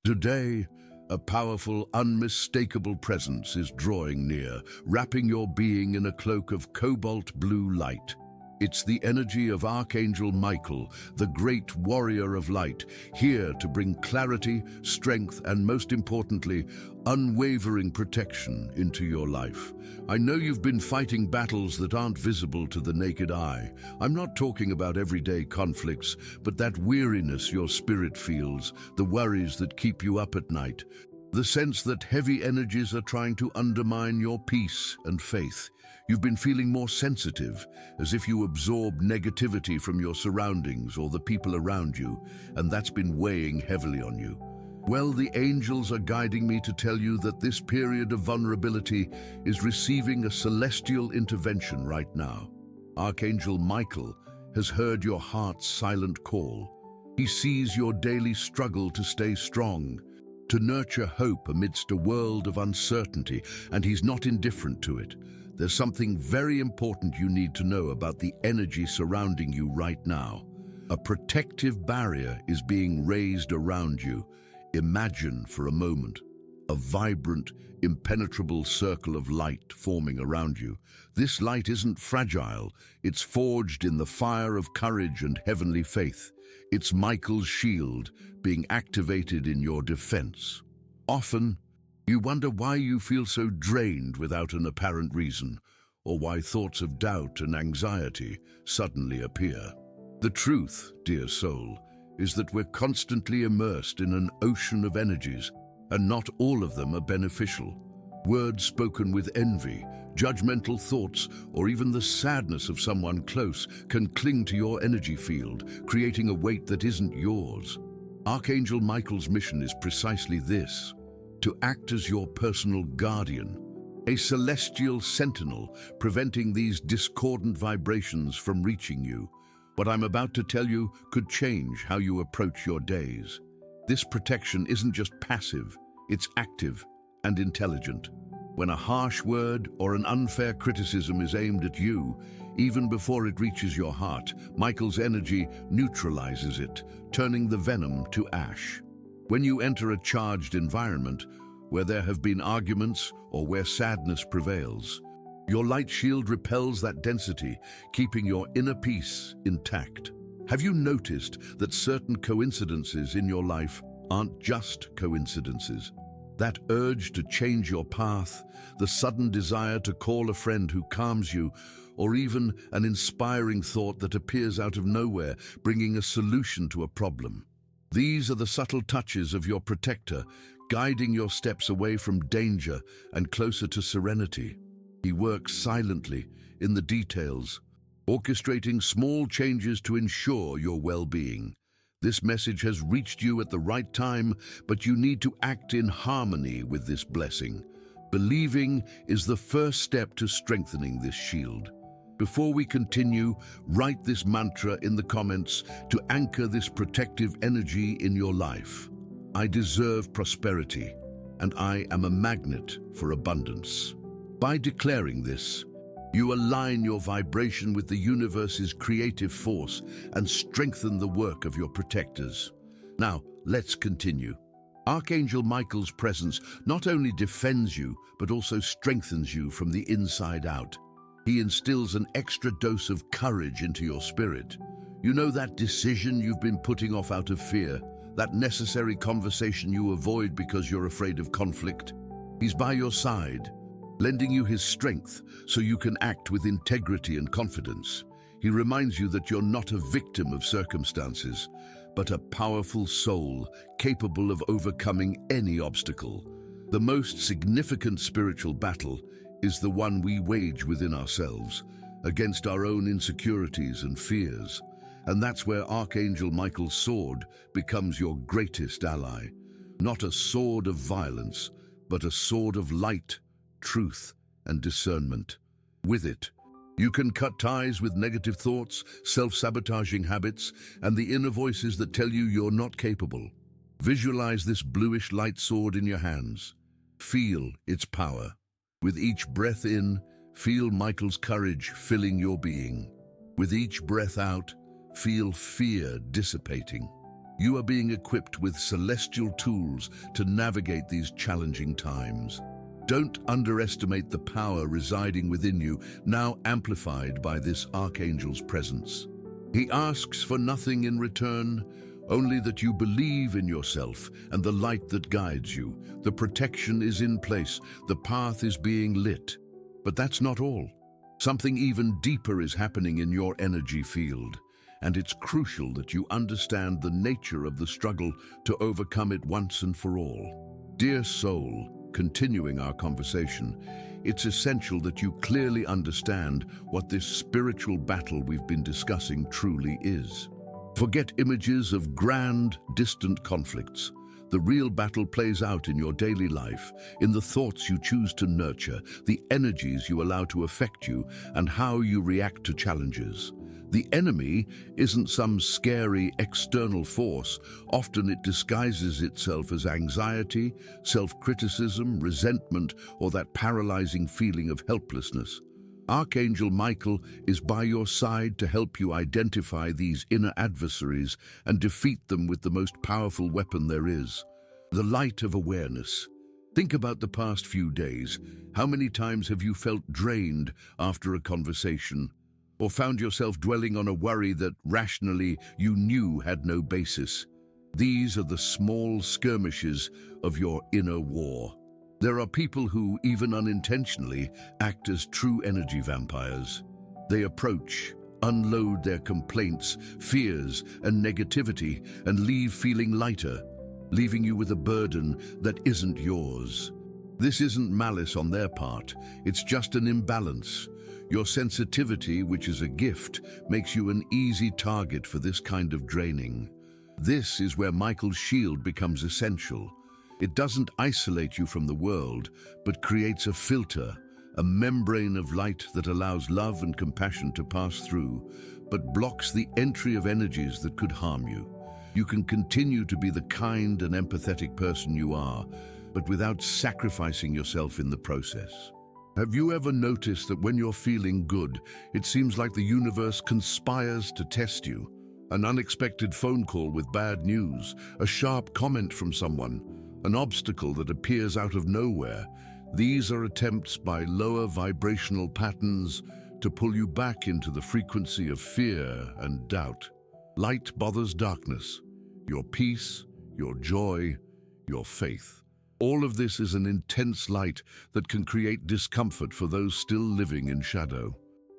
Today, a powerful, unmistakable presence is drawing near, wrapping your being in a cloak of cobalt blue light. It's the energy of Archangel Michael, the great warrior of light, here to bring clarity, strength, and most importantly, unwavering protection into your life. I know you've been fighting battles that aren't visible to the naked eye. I'm not talking about everyday conflicts, but that weariness your spirit feels, the worries that keep you up at night, the sense that heavy energies are trying to undermine your peace and faith. You've been feeling more sensitive, as if you absorb negativity from your surroundings or the people around you, and that's been weighing heavily on you. Well, the angels are guiding me to tell you that this period of vulnerability is receiving a celestial intervention right now. Archangel Michael has heard your heart's silent call. He sees your daily struggle to stay strong, to nurture hope amidst a world of uncertainty, and he's not indifferent to it. There's something very important you need to know about the energy surrounding you right now. A protective barrier is being raised around you. Imagine for a moment a vibrant, impenetrable circle of light forming around you. This light isn't fragile. It's forged in the fire of courage and heavenly faith. It's Michael's shield being activated in your defense. Often, you wonder why you feel so drained without an apparent reason, or why thoughts of doubt and anxiety suddenly appear. The truth, dear soul, is that we're constantly immersed in an ocean of energies, and not all of them are beneficial. Words spoken with envy, judgmental thoughts, or even the sadness of someone close can cling to your energy field, creating a weight that isn't yours. Archangel Michael's mission is precisely this: to act as your personal guardian, a celestial sentinel preventing these discordant vibrations from reaching you. What I'm about to tell you could change how you approach your days. This protection isn't just passive, it's active and intelligent. When a harsh word or an unfair criticism is aimed at you, even before it reaches your heart, Michael's energy neutralizes it, turning the venom to ash. When you enter a charged environment, where there have been arguments or where sadness prevails, your light shield repels that density, keeping your inner peace intact. Have you noticed that certain coincidences in your life aren't just coincidences? That urge to change your path, the sudden desire to call a friend who calms you, or even an inspiring thought that appears out of nowhere, bringing a solution to a problem. These are the subtle touches of your protector, guiding your steps away from danger and closer to serenity. He works silently in the details, orchestrating small changes to ensure your well-being. This message has reached you at the right time, but you need to act in harmony with this blessing. Believing is the first step to strengthening this shield. Before we continue, write this mantra in the comments to anchor this protective energy in your life. I deserve prosperity, and I am a magnet for abundance. By declaring this, you align your vibration with the universe's creative force and strengthen the work of your protectors. Now, let's continue. Archangel Michael's presence not only defends you, but also strengthens you from the inside out. He instills an extra dose of courage into your spirit. You know, that decision you've been putting off out of fear, that necessary conversation you avoid because you're afraid of conflict. He's by your side, lending you his strength so you can act with integrity and confidence. He reminds you that you're not a victim of circumstances, but a powerful soul capable of overcoming any obstacle. The most significant spiritual battle is the one we wage within ourselves, against our own insecurities and fears. And that's where Archangel Michael's sword becomes your greatest ally. Not a sword of violence, but a sword of light, truth, and discernment. With it, you can cut ties with negative thoughts, self-sabotaging habits, and the inner voices that tell you you're not capable. Visualize this bluish light sword in your hands. Feel its power. With each breath in, feel Michael's courage filling your being. With each breath out, feel fear dissipating. You are being equipped with celestial tools to navigate these challenging times. Don't underestimate the power residing within you, now amplified by this Archangel's presence. He asks for nothing in return, only that you believe in yourself and the light that guides you. The protection is in place, the path is being lit. But that's not all. Something even deeper is happening in your energy field, and it's crucial that you understand the nature of the struggle to overcome it once and for all. Dear soul, continuing our conversation, it's essential that you clearly understand what this spiritual battle we've been discussing truly is. Forget images of grand, distant conflicts. The real battle plays out in your daily life, in the thoughts you choose to nurture, the energies you allow to affect you, and how you react to challenges. The enemy isn't some scary external force. Often it disguises itself as anxiety, self-criticism, resentment, or that paralyzing feeling of helplessness. Archangel Michael is by your side to help you identify these inner adversaries and defeat them with the most powerful weapon there is, the light of awareness. Think about the past few days. How many times have you felt drained after a conversation, or found yourself dwelling on a worry that rationally you knew had no basis? These are the small skirmishes of your inner war. There are people who, even unintentionally, act as true energy vampires. They approach, unload their complaints, fears, and negativity, and leave feeling lighter, leaving you with a burden that isn't yours. This isn't malice on their part, it's just an imbalance. Your sensitivity, which is a gift, makes you an easy target for this kind of draining. This is where Michael's shield becomes essential. It doesn't isolate you from the world, but creates a filter, a membrane of light that allows love and compassion to pass through, but blocks the entry of energies that could harm you. You can continue to be the kind and empathetic person you are, but without sacrificing yourself in the process. Have you ever noticed that when you're feeling good, it seems like the universe conspires to test you? An unexpected phone call with bad news, a sharp comment from someone, an obstacle that appears out of nowhere. These are attempts by lower vibrational patterns to pull you back into the frequency of fear and doubt. Light bothers darkness, your peace, your joy, your faith. All of this is an intense light that can create discomfort for those still living in shadow.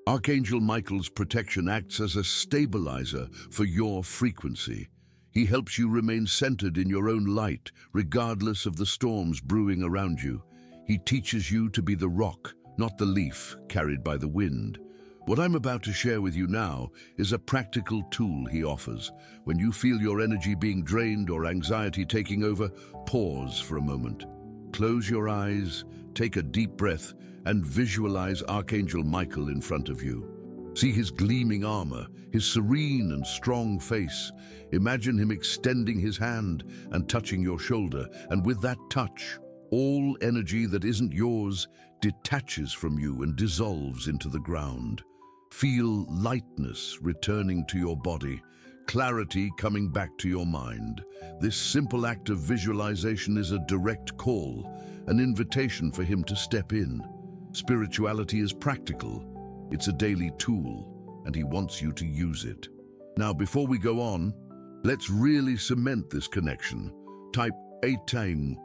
Archangel Michael's protection acts as a stabilizer for your frequency. He helps you remain centered in your own light, regardless of the storms brewing around you. He teaches you to be the rock, not the leaf carried by the wind. What I'm about to share with you now is a practical tool he offers. When you feel your energy being drained or anxiety taking over, pause for a moment. Close your eyes, take a deep breath, and visualize Archangel Michael in front of you. See his gleaming armor, his serene and strong face. Imagine him extending his hand and touching your shoulder, and with that touch, all energy that isn't yours detaches from you and dissolves into the ground. Feel lightness returning to your body, clarity coming back to your mind. This simple act of visualization is a direct call, an invitation for him to step in. Spirituality is practical. It's a daily tool, and he wants you to use it. Now, before we go on, let's really cement this connection. Type "Atam"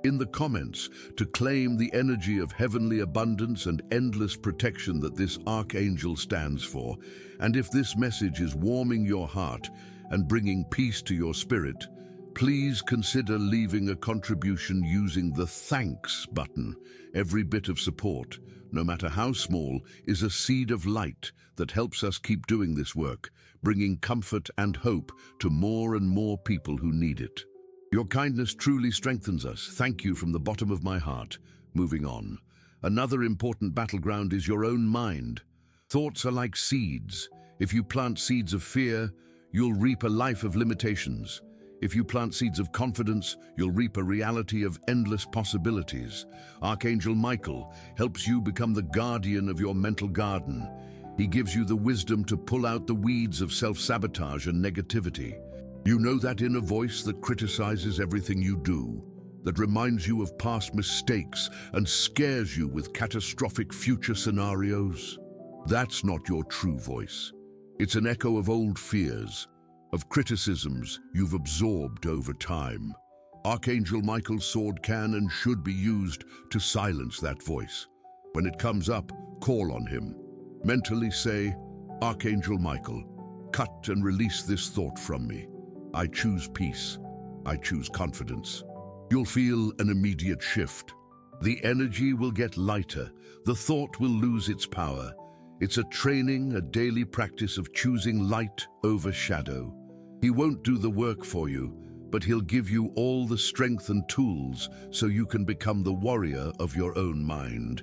in the comments to claim the energy of heavenly abundance and endless protection that this Archangel stands for. And if this message is warming your heart and bringing peace to your spirit, please consider leaving a contribution using the thanks button. Every bit of support, no matter how small, is a seed of light that helps us keep doing this work, bringing comfort and hope to more and more people who need it. Your kindness truly strengthens us. Thank you from the bottom of my heart. Moving on. Another important battleground is your own mind. Thoughts are like seeds. If you plant seeds of fear, you'll reap a life of limitations. If you plant seeds of confidence, you'll reap a reality of endless possibilities. Archangel Michael helps you become the guardian of your mental garden. He gives you the wisdom to pull out the weeds of self-sabotage and negativity. You know that inner voice that criticizes everything you do, that reminds you of past mistakes and scares you with catastrophic future scenarios? That's not your true voice. It's an echo of old fears, of criticisms you've absorbed over time. Archangel Michael's sword can and should be used to silence that voice. When it comes up, call on him. Mentally say, Archangel Michael, cut and release this thought from me. I choose peace. I choose confidence. You'll feel an immediate shift. The energy will get lighter. The thought will lose its power. It's a training, a daily practice of choosing light over shadow. He won't do the work for you, but he'll give you all the strength and tools so you can become the warrior of your own mind.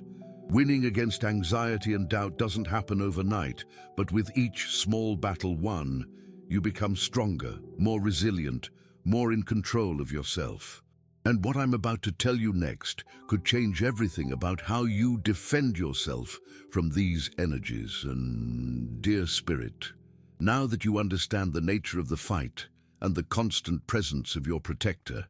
Winning against anxiety and doubt doesn't happen overnight, but with each small battle won, you become stronger, more resilient, more in control of yourself. And what I'm about to tell you next could change everything about how you defend yourself from these energies. And dear Spirit, now that you understand the nature of the fight and the constant presence of your protector,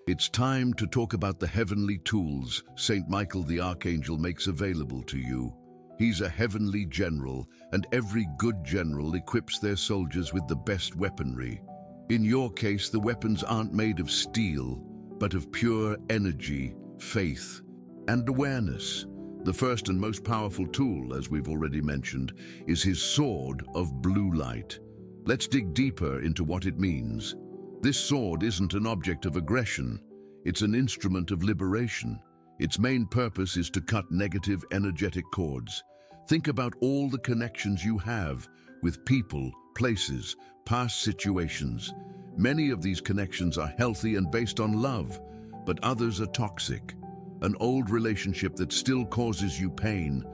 it's time to talk about the heavenly tools Saint Michael the Archangel makes available to you. He's a heavenly general, and every good general equips their soldiers with the best weaponry. In your case, the weapons aren't made of steel, but of pure energy, faith, and awareness. The first and most powerful tool, as we've already mentioned, is his sword of blue light. Let's dig deeper into what it means. This sword isn't an object of aggression. It's an instrument of liberation. Its main purpose is to cut negative energetic cords. Think about all the connections you have with people, places, past situations. Many of these connections are healthy and based on love, but others are toxic. An old relationship that still causes you pain,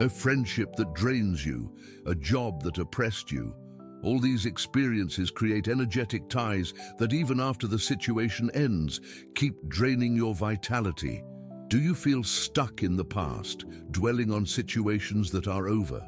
a friendship that drains you, a job that oppressed you. All these experiences create energetic ties that even after the situation ends, keep draining your vitality. Do you feel stuck in the past, dwelling on situations that are over?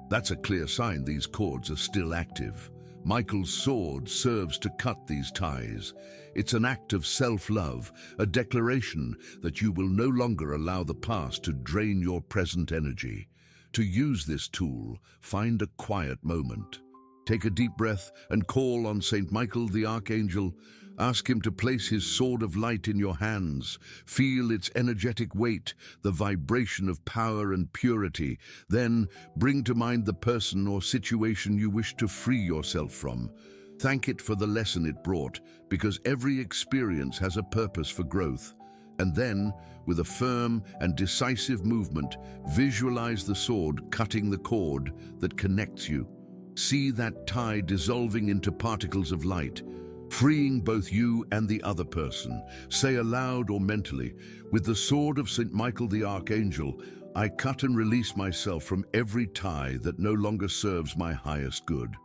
That's a clear sign these cords are still active. Michael's sword serves to cut these ties. It's an act of self-love, a declaration that you will no longer allow the past to drain your present energy. To use this tool, find a quiet moment. Take a deep breath and call on Saint Michael the Archangel. Ask him to place his sword of light in your hands. Feel its energetic weight, the vibration of power and purity. Then bring to mind the person or situation you wish to free yourself from. Thank it for the lesson it brought, because every experience has a purpose for growth. And then, with a firm and decisive movement, visualize the sword cutting the cord that connects you. See that tie dissolving into particles of light, freeing both you and the other person. Say aloud or mentally, with the sword of Saint Michael the Archangel, I cut and release myself from every tie that no longer serves my highest good.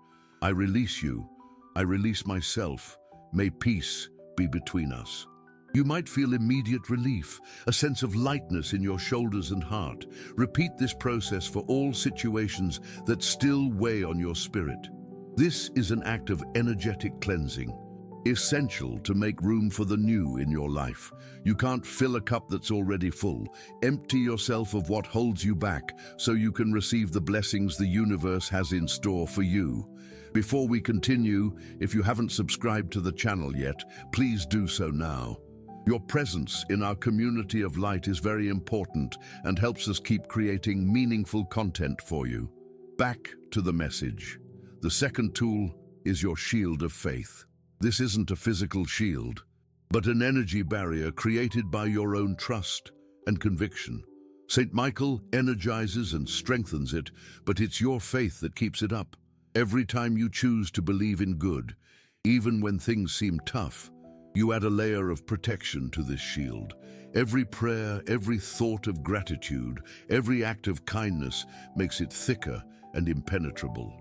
I release you. I release myself. May peace be between us. You might feel immediate relief, a sense of lightness in your shoulders and heart. Repeat this process for all situations that still weigh on your spirit. This is an act of energetic cleansing, essential to make room for the new in your life. You can't fill a cup that's already full. Empty yourself of what holds you back so you can receive the blessings the universe has in store for you. Before we continue, if you haven't subscribed to the channel yet, please do so now. Your presence in our community of light is very important and helps us keep creating meaningful content for you. Back to the message. The second tool is your shield of faith. This isn't a physical shield, but an energy barrier created by your own trust and conviction. Saint Michael energizes and strengthens it, but it's your faith that keeps it up. Every time you choose to believe in good, even when things seem tough, you add a layer of protection to this shield. Every prayer, every thought of gratitude, every act of kindness makes it thicker and impenetrable.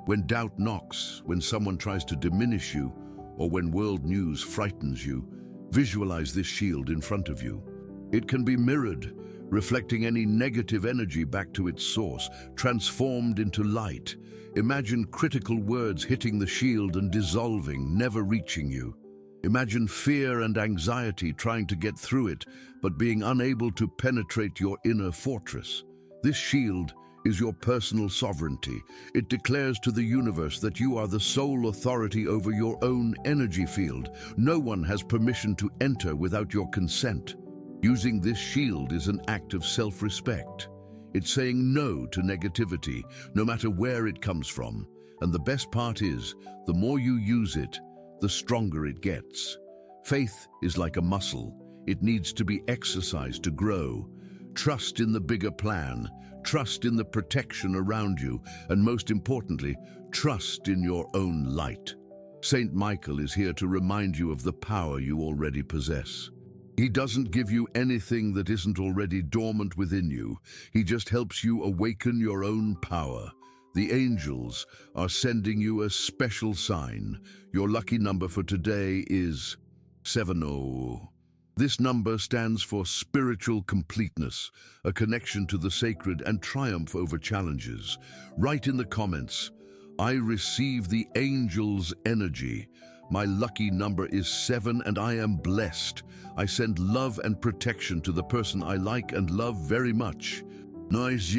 When doubt knocks, when someone tries to diminish you, or when world news frightens you, visualize this shield in front of you. It can be mirrored, reflecting any negative energy back to its source, transformed into light. Imagine critical words hitting the shield and dissolving, never reaching you. Imagine fear and anxiety trying to get through it, but being unable to penetrate your inner fortress. This shield is your personal sovereignty. It declares to the universe that you are the sole authority over your own energy field. No one has permission to enter without your consent. Using this shield is an act of self-respect. It's saying no to negativity, no matter where it comes from. And the best part is, the more you use it, the stronger it gets. Faith is like a muscle. It needs to be exercised to grow. Trust in the bigger plan, trust in the protection around you, and most importantly, trust in your own light. Saint Michael is here to remind you of the power you already possess. He doesn't give you anything that isn't already dormant within you. He just helps you awaken your own power. The angels are sending you a special sign. Your lucky number for today is 70. This number stands for spiritual completeness, a connection to the sacred and triumph over challenges. Write in the comments, I receive the angel's energy. My lucky number is 7 and I am blessed. I send love and protection to the person I like and love very much. Nice.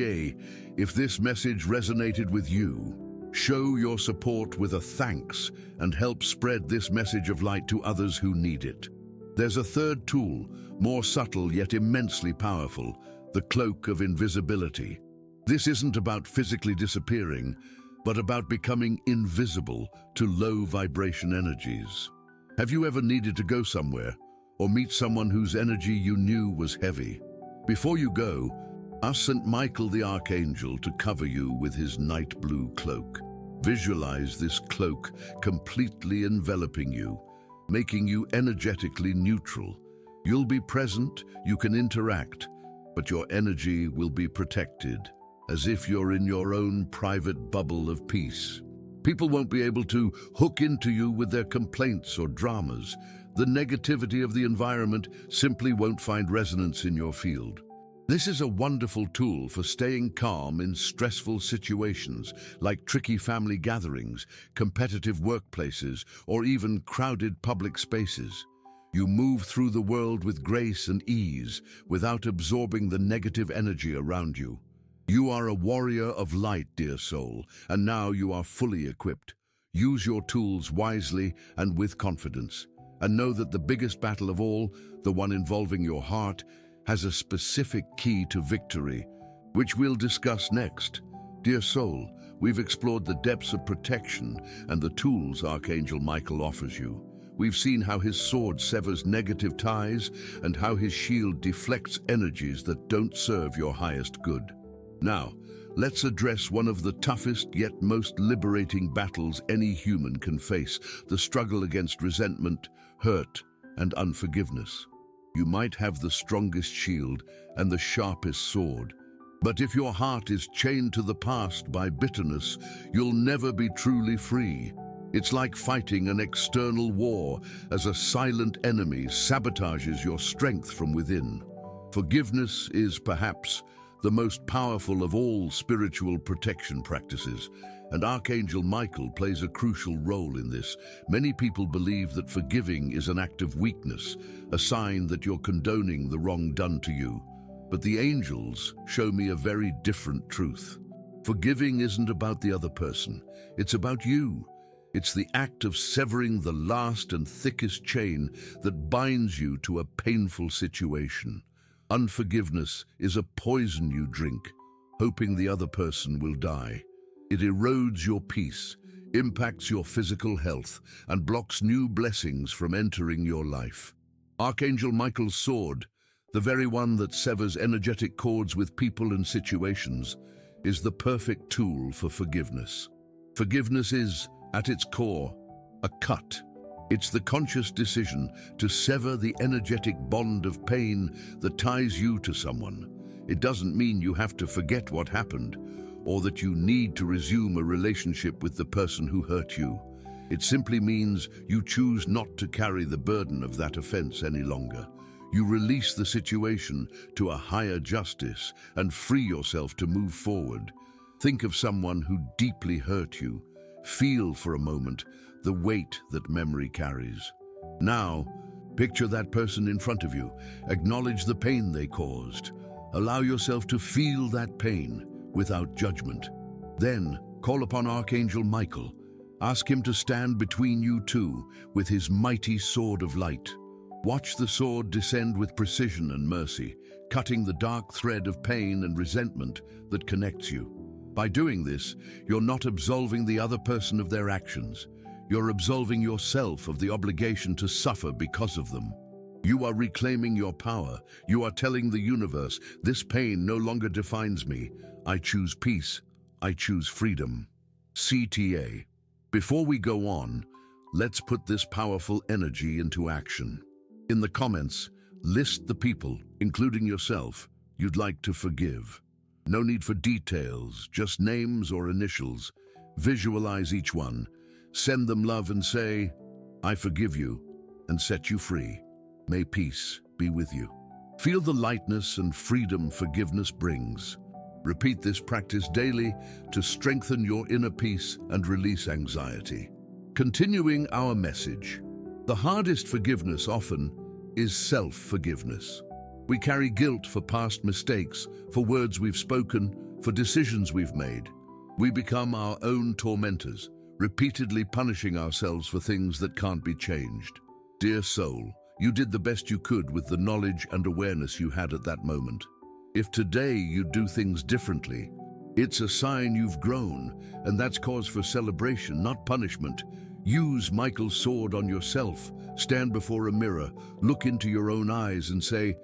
If this message resonated with you, show your support with a thanks and help spread this message of light to others who need it. There's a third tool, more subtle yet immensely powerful, the cloak of invisibility. This isn't about physically disappearing, but about becoming invisible to low vibration energies. Have you ever needed to go somewhere or meet someone whose energy you knew was heavy? Before you go, ask St. Michael the Archangel to cover you with his night blue cloak. Visualize this cloak completely enveloping you, making you energetically neutral. You'll be present, you can interact, but your energy will be protected, as if you're in your own private bubble of peace. People won't be able to hook into you with their complaints or dramas. The negativity of the environment simply won't find resonance in your field. This is a wonderful tool for staying calm in stressful situations like tricky family gatherings, competitive workplaces, or even crowded public spaces. You move through the world with grace and ease without absorbing the negative energy around you. You are a warrior of light, dear soul, and now you are fully equipped. Use your tools wisely and with confidence, and know that the biggest battle of all, the one involving your heart, has a specific key to victory, which we'll discuss next. Dear soul, we've explored the depths of protection and the tools Archangel Michael offers you. We've seen how his sword severs negative ties and how his shield deflects energies that don't serve your highest good. Now, let's address one of the toughest yet most liberating battles any human can face, the struggle against resentment, hurt, and unforgiveness. You might have the strongest shield and the sharpest sword, but if your heart is chained to the past by bitterness, you'll never be truly free. It's like fighting an external war as a silent enemy sabotages your strength from within. Forgiveness is perhaps the most powerful of all spiritual protection practices, and Archangel Michael plays a crucial role in this. Many people believe that forgiving is an act of weakness, a sign that you're condoning the wrong done to you. But the angels show me a very different truth. Forgiving isn't about the other person, it's about you. It's the act of severing the last and thickest chain that binds you to a painful situation. Unforgiveness is a poison you drink, hoping the other person will die. It erodes your peace, impacts your physical health, and blocks new blessings from entering your life. Archangel Michael's sword, the very one that severs energetic cords with people and situations, is the perfect tool for forgiveness. Forgiveness is, at its core, a cut. It's the conscious decision to sever the energetic bond of pain that ties you to someone. It doesn't mean you have to forget what happened, or that you need to resume a relationship with the person who hurt you. It simply means you choose not to carry the burden of that offense any longer. You release the situation to a higher justice and free yourself to move forward. Think of someone who deeply hurt you. Feel for a moment the weight that memory carries. Now, picture that person in front of you. Acknowledge the pain they caused. Allow yourself to feel that pain without judgment. Then, call upon Archangel Michael. Ask him to stand between you two with his mighty sword of light. Watch the sword descend with precision and mercy, cutting the dark thread of pain and resentment that connects you. By doing this, you're not absolving the other person of their actions. You're absolving yourself of the obligation to suffer because of them. You are reclaiming your power. You are telling the universe, this pain no longer defines me. I choose peace. I choose freedom. CTA. Before we go on, let's put this powerful energy into action. In the comments, list the people, including yourself, you'd like to forgive. No need for details, just names or initials. Visualize each one. Send them love and say, I forgive you, and set you free. May peace be with you. Feel the lightness and freedom forgiveness brings. Repeat this practice daily to strengthen your inner peace and release anxiety. Continuing our message, the hardest forgiveness often is self-forgiveness. We carry guilt for past mistakes, for words we've spoken, for decisions we've made. We become our own tormentors, repeatedly punishing ourselves for things that can't be changed. Dear soul, you did the best you could with the knowledge and awareness you had at that moment. If today you do things differently, it's a sign you've grown, and that's cause for celebration, not punishment. Use Michael's sword on yourself. Stand before a mirror, look into your own eyes and say,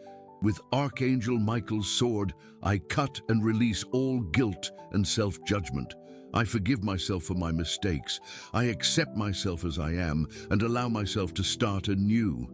with Archangel Michael's sword, I cut and release all guilt and self-judgment. I forgive myself for my mistakes. I accept myself as I am and allow myself to start anew.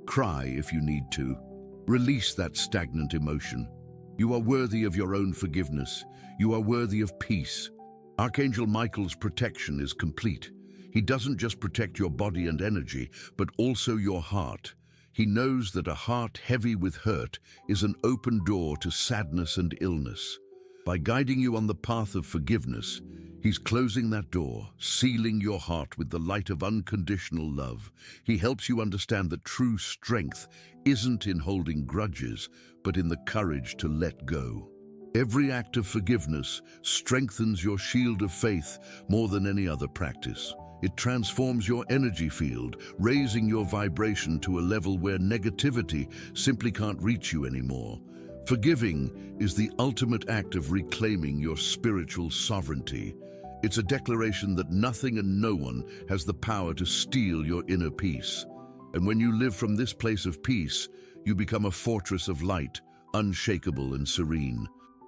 Cry if you need to. Release that stagnant emotion. You are worthy of your own forgiveness. You are worthy of peace. Archangel Michael's protection is complete. He doesn't just protect your body and energy, but also your heart. He knows that a heart heavy with hurt is an open door to sadness and illness. By guiding you on the path of forgiveness, he's closing that door, sealing your heart with the light of unconditional love. He helps you understand that true strength isn't in holding grudges, but in the courage to let go. Every act of forgiveness strengthens your shield of faith more than any other practice. It transforms your energy field, raising your vibration to a level where negativity simply can't reach you anymore. Forgiving is the ultimate act of reclaiming your spiritual sovereignty. It's a declaration that nothing and no one has the power to steal your inner peace. And when you live from this place of peace, you become a fortress of light, unshakable and serene.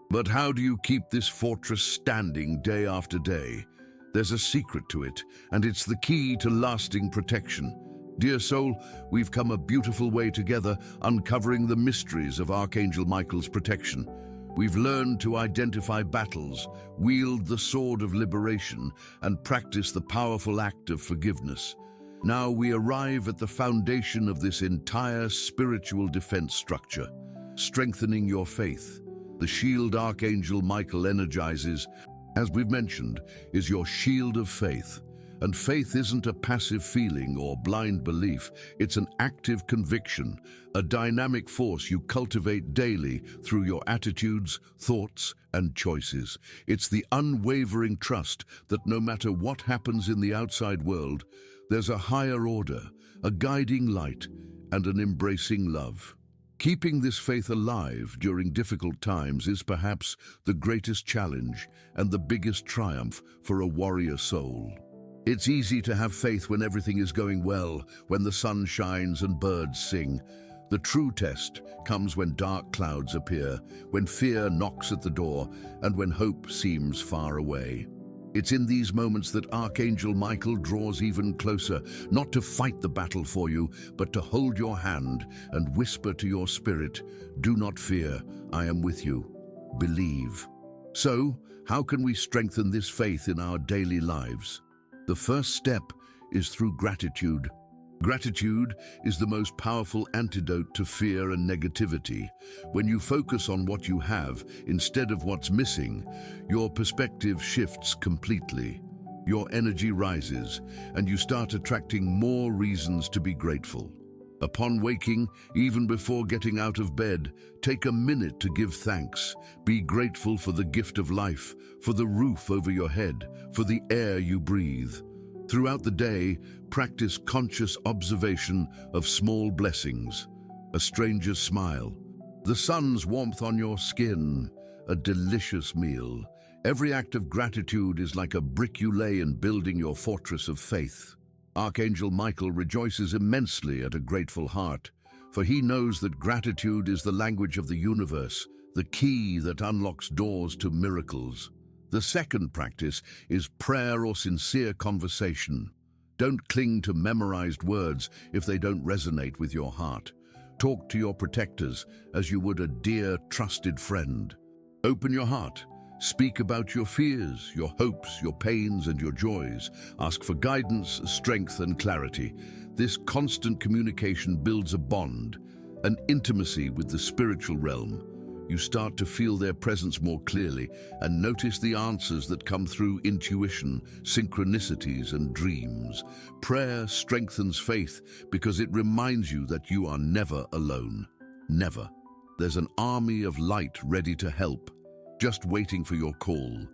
But how do you keep this fortress standing day after day? There's a secret to it, and it's the key to lasting protection. Dear soul, we've come a beautiful way together, uncovering the mysteries of Archangel Michael's protection. We've learned to identify battles, wield the sword of liberation, and practice the powerful act of forgiveness. Now we arrive at the foundation of this entire spiritual defense structure, strengthening your faith. The shield Archangel Michael energizes, as we've mentioned, is your shield of faith. And faith isn't a passive feeling or blind belief. It's an active conviction, a dynamic force you cultivate daily through your attitudes, thoughts, and choices. It's the unwavering trust that no matter what happens in the outside world, there's a higher order, a guiding light, and an embracing love. Keeping this faith alive during difficult times is perhaps the greatest challenge and the biggest triumph for a warrior soul. It's easy to have faith when everything is going well, when the sun shines and birds sing. The true test comes when dark clouds appear, when fear knocks at the door, and when hope seems far away. It's in these moments that Archangel Michael draws even closer, not to fight the battle for you, but to hold your hand and whisper to your spirit, "Do not fear, I am with you. Believe." So, how can we strengthen this faith in our daily lives? The first step is through gratitude. Gratitude is the most powerful antidote to fear and negativity. When you focus on what you have instead of what's missing, your perspective shifts completely. Your energy rises, and you start attracting more reasons to be grateful. Upon waking, even before getting out of bed, take a minute to give thanks. Be grateful for the gift of life, for the roof over your head, for the air you breathe. Throughout the day, practice conscious observation of small blessings. A stranger's smile, the sun's warmth on your skin, a delicious meal. Every act of gratitude is like a brick you lay in building your fortress of faith. Archangel Michael rejoices immensely at a grateful heart, for he knows that gratitude is the language of the universe, the key that unlocks doors to miracles. The second practice is prayer or sincere conversation. Don't cling to memorized words if they don't resonate with your heart. Talk to your protectors as you would a dear, trusted friend. Open your heart. Speak about your fears, your hopes, your pains, and your joys. Ask for guidance, strength, and clarity. This constant communication builds a bond, an intimacy with the spiritual realm. You start to feel their presence more clearly and notice the answers that come through intuition, synchronicities, and dreams. Prayer strengthens faith because it reminds you that you are never alone. Never. There's an army of light ready to help, just waiting for your call,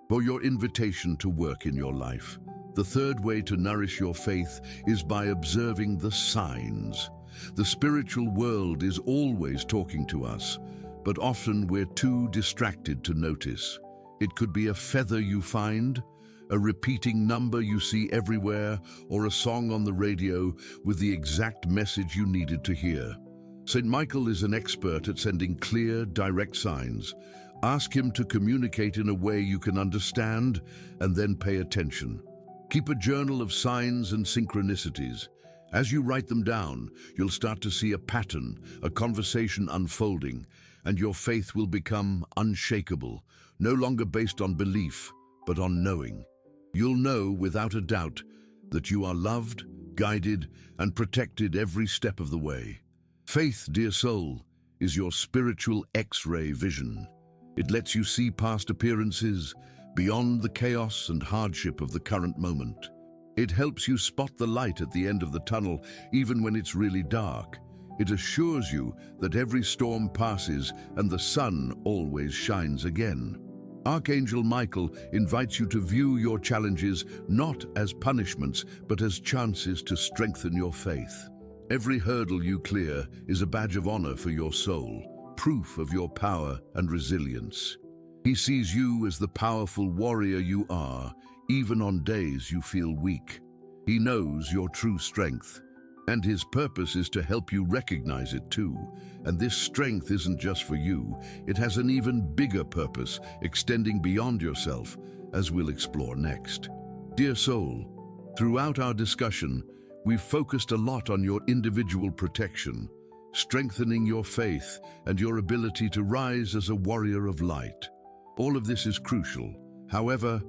for your invitation to work in your life. The third way to nourish your faith is by observing the signs. The spiritual world is always talking to us, but often we're too distracted to notice. It could be a feather you find, a repeating number you see everywhere, or a song on the radio with the exact message you needed to hear. St. Michael is an expert at sending clear, direct signs. Ask him to communicate in a way you can understand and then pay attention. Keep a journal of signs and synchronicities. As you write them down, you'll start to see a pattern, a conversation unfolding, and your faith will become unshakable, no longer based on belief, but on knowing. You'll know without a doubt that you are loved, guided, and protected every step of the way. Faith, dear soul, is your spiritual X-ray vision. It lets you see past appearances, beyond the chaos and hardship of the current moment. It helps you spot the light at the end of the tunnel, even when it's really dark. It assures you that every storm passes and the sun always shines again. Archangel Michael invites you to view your challenges not as punishments, but as chances to strengthen your faith. Every hurdle you clear is a badge of honor for your soul, proof of your power and resilience. He sees you as the powerful warrior you are, even on days you feel weak. He knows your true strength, and his purpose is to help you recognize it too. And this strength isn't just for you, it has an even bigger purpose, extending beyond yourself, as we'll explore next. Dear soul, throughout our discussion, we've focused a lot on your individual protection, strengthening your faith and your ability to rise as a warrior of light. All of this is crucial. However,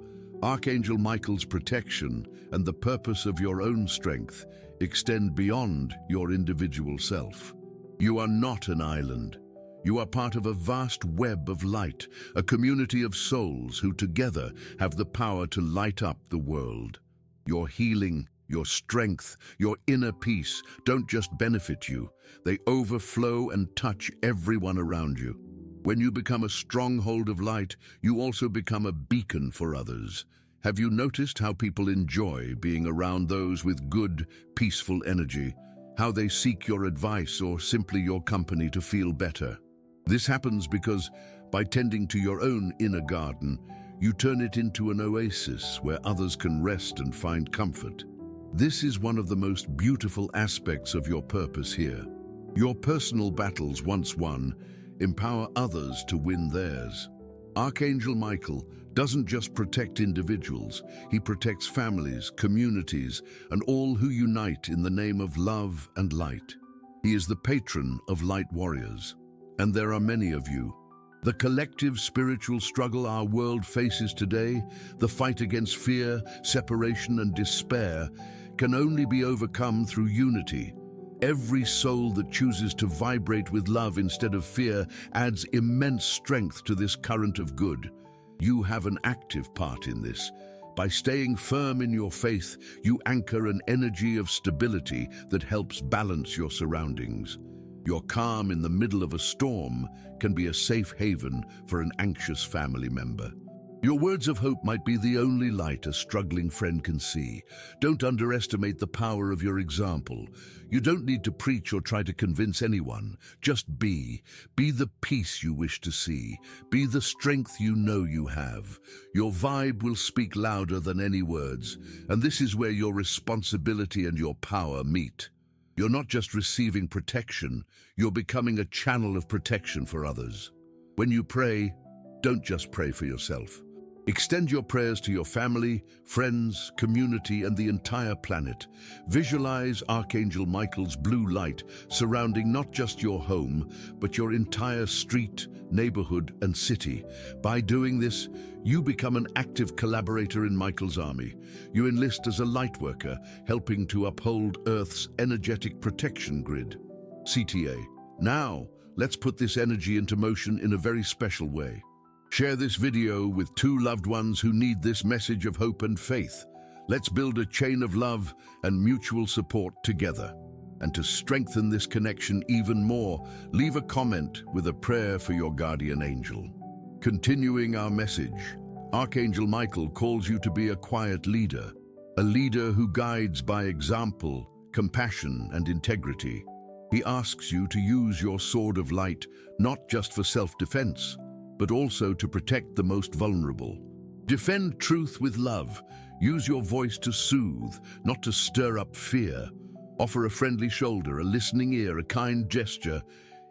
Archangel Michael's protection and the purpose of your own strength extend beyond your individual self. You are not an island. You are part of a vast web of light, a community of souls who together have the power to light up the world. Your healing, your strength, your inner peace don't just benefit you, they overflow and touch everyone around you. When you become a stronghold of light, you also become a beacon for others. Have you noticed how people enjoy being around those with good, peaceful energy? How they seek your advice or simply your company to feel better? This happens because, by tending to your own inner garden, you turn it into an oasis where others can rest and find comfort. This is one of the most beautiful aspects of your purpose here. Your personal battles once won empower others to win theirs. Archangel Michael doesn't just protect individuals, he protects families, communities, and all who unite in the name of love and light. He is the patron of light warriors, and there are many of you. The collective spiritual struggle our world faces today, the fight against fear, separation, and despair, can only be overcome through unity. Every soul that chooses to vibrate with love instead of fear adds immense strength to this current of good. You have an active part in this. By staying firm in your faith, you anchor an energy of stability that helps balance your surroundings. Your calm in the middle of a storm can be a safe haven for an anxious family member. Your words of hope might be the only light a struggling friend can see. Don't underestimate the power of your example. You don't need to preach or try to convince anyone. Just be. Be the peace you wish to see. Be the strength you know you have. Your vibe will speak louder than any words, and this is where your responsibility and your power meet. You're not just receiving protection, you're becoming a channel of protection for others. When you pray, don't just pray for yourself. Extend your prayers to your family, friends, community, and the entire planet. Visualize Archangel Michael's blue light surrounding not just your home, but your entire street, neighborhood, and city. By doing this, you become an active collaborator in Michael's army. You enlist as a light worker, helping to uphold Earth's energetic protection grid. CTA. Now, let's put this energy into motion in a very special way. Share this video with 2 loved ones who need this message of hope and faith. Let's build a chain of love and mutual support together. And to strengthen this connection even more, leave a comment with a prayer for your guardian angel. Continuing our message, Archangel Michael calls you to be a quiet leader, a leader who guides by example, compassion, and integrity. He asks you to use your sword of light not just for self-defense, but also to protect the most vulnerable. Defend truth with love. Use your voice to soothe, not to stir up fear. Offer a friendly shoulder, a listening ear, a kind gesture.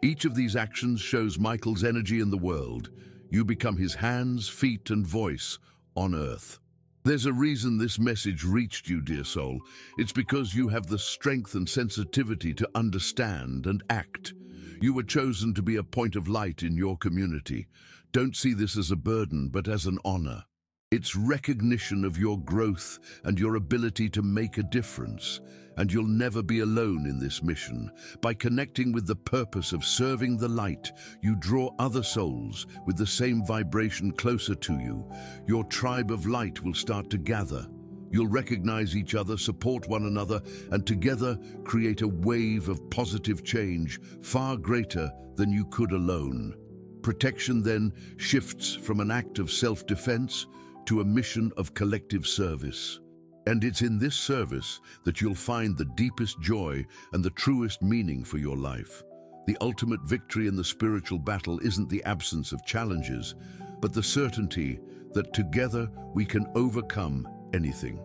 Each of these actions shows Michael's energy in the world. You become his hands, feet, and voice on Earth. There's a reason this message reached you, dear soul. It's because you have the strength and sensitivity to understand and act. You were chosen to be a point of light in your community. Don't see this as a burden, but as an honor. It's recognition of your growth and your ability to make a difference. And you'll never be alone in this mission. By connecting with the purpose of serving the light, you draw other souls with the same vibration closer to you. Your tribe of light will start to gather. You'll recognize each other, support one another, and together create a wave of positive change far greater than you could alone. Protection then shifts from an act of self-defense to a mission of collective service. And it's in this service that you'll find the deepest joy and the truest meaning for your life. The ultimate victory in the spiritual battle isn't the absence of challenges, but the certainty that together we can overcome anything.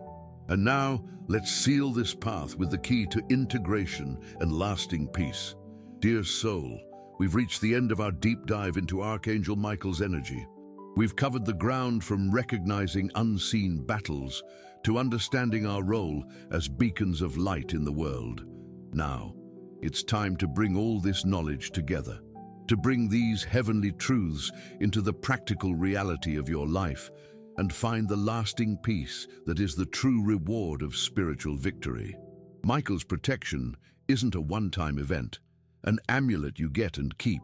And now, let's seal this path with the key to integration and lasting peace. Dear soul, we've reached the end of our deep dive into Archangel Michael's energy. We've covered the ground from recognizing unseen battles to understanding our role as beacons of light in the world. Now, it's time to bring all this knowledge together, to bring these heavenly truths into the practical reality of your life and find the lasting peace that is the true reward of spiritual victory. Michael's protection isn't a one-time event, an amulet you get and keep.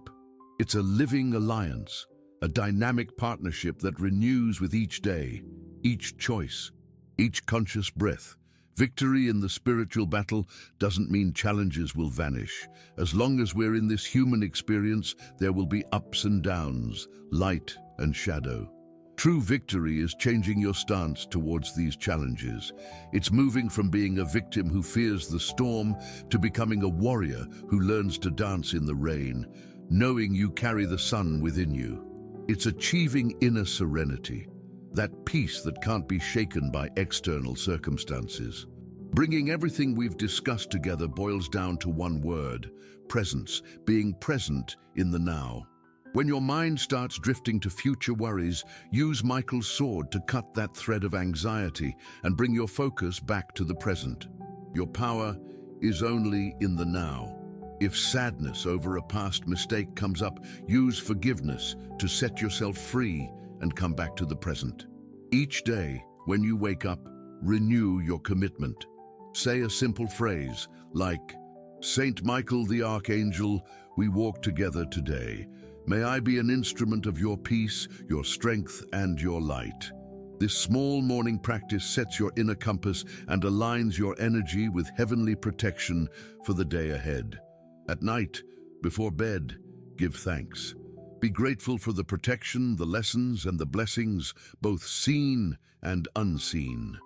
It's a living alliance, a dynamic partnership that renews with each day, each choice, each conscious breath. Victory in the spiritual battle doesn't mean challenges will vanish. As long as we're in this human experience, there will be ups and downs, light and shadow. True victory is changing your stance towards these challenges. It's moving from being a victim who fears the storm to becoming a warrior who learns to dance in the rain, knowing you carry the sun within you. It's achieving inner serenity, that peace that can't be shaken by external circumstances. Bringing everything we've discussed together boils down to one word: presence, being present in the now. When your mind starts drifting to future worries, use Michael's sword to cut that thread of anxiety and bring your focus back to the present. Your power is only in the now. If sadness over a past mistake comes up, use forgiveness to set yourself free and come back to the present. Each day, when you wake up, renew your commitment. Say a simple phrase like, "Saint Michael the Archangel, we walk together today. May I be an instrument of your peace, your strength, and your light." This small morning practice sets your inner compass and aligns your energy with heavenly protection for the day ahead. At night, before bed, give thanks. Be grateful for the protection, the lessons, and the blessings, both seen and unseen.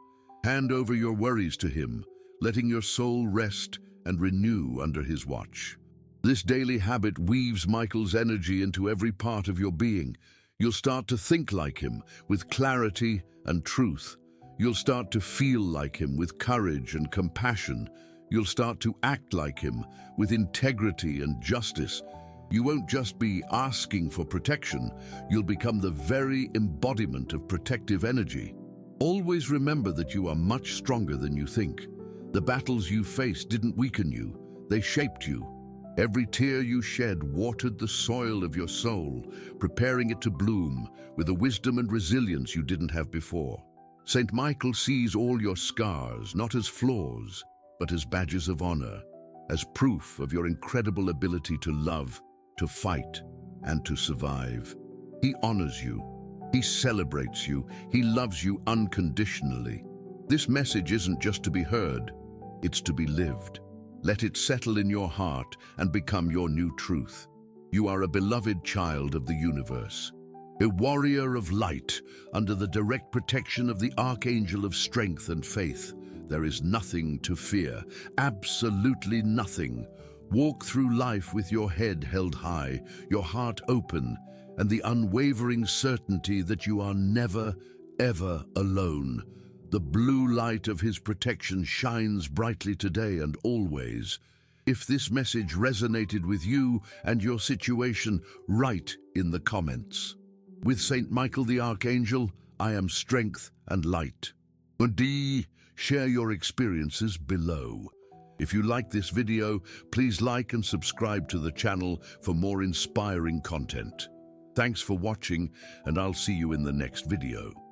Hand over your worries to him, letting your soul rest and renew under his watch. This daily habit weaves Michael's energy into every part of your being. You'll start to think like him, with clarity and truth. You'll start to feel like him, with courage and compassion. You'll start to act like him, with integrity and justice. You won't just be asking for protection, you'll become the very embodiment of protective energy. Always remember that you are much stronger than you think. The battles you faced didn't weaken you, they shaped you. Every tear you shed watered the soil of your soul, preparing it to bloom with a wisdom and resilience you didn't have before. Saint Michael sees all your scars not as flaws, but as badges of honor, as proof of your incredible ability to love, to fight, and to survive. He honors you. He celebrates you. He loves you unconditionally. This message isn't just to be heard, it's to be lived. Let it settle in your heart and become your new truth. You are a beloved child of the universe, a warrior of light under the direct protection of the Archangel of strength and faith. There is nothing to fear, absolutely nothing. Walk through life with your head held high, your heart open, and the unwavering certainty that you are never, ever alone. The blue light of his protection shines brightly today and always. If this message resonated with you and your situation, write in the comments. With Saint Michael the Archangel, I am strength and light. And share your experiences below. If you like this video, please like and subscribe to the channel for more inspiring content. Thanks for watching, and I'll see you in the next video.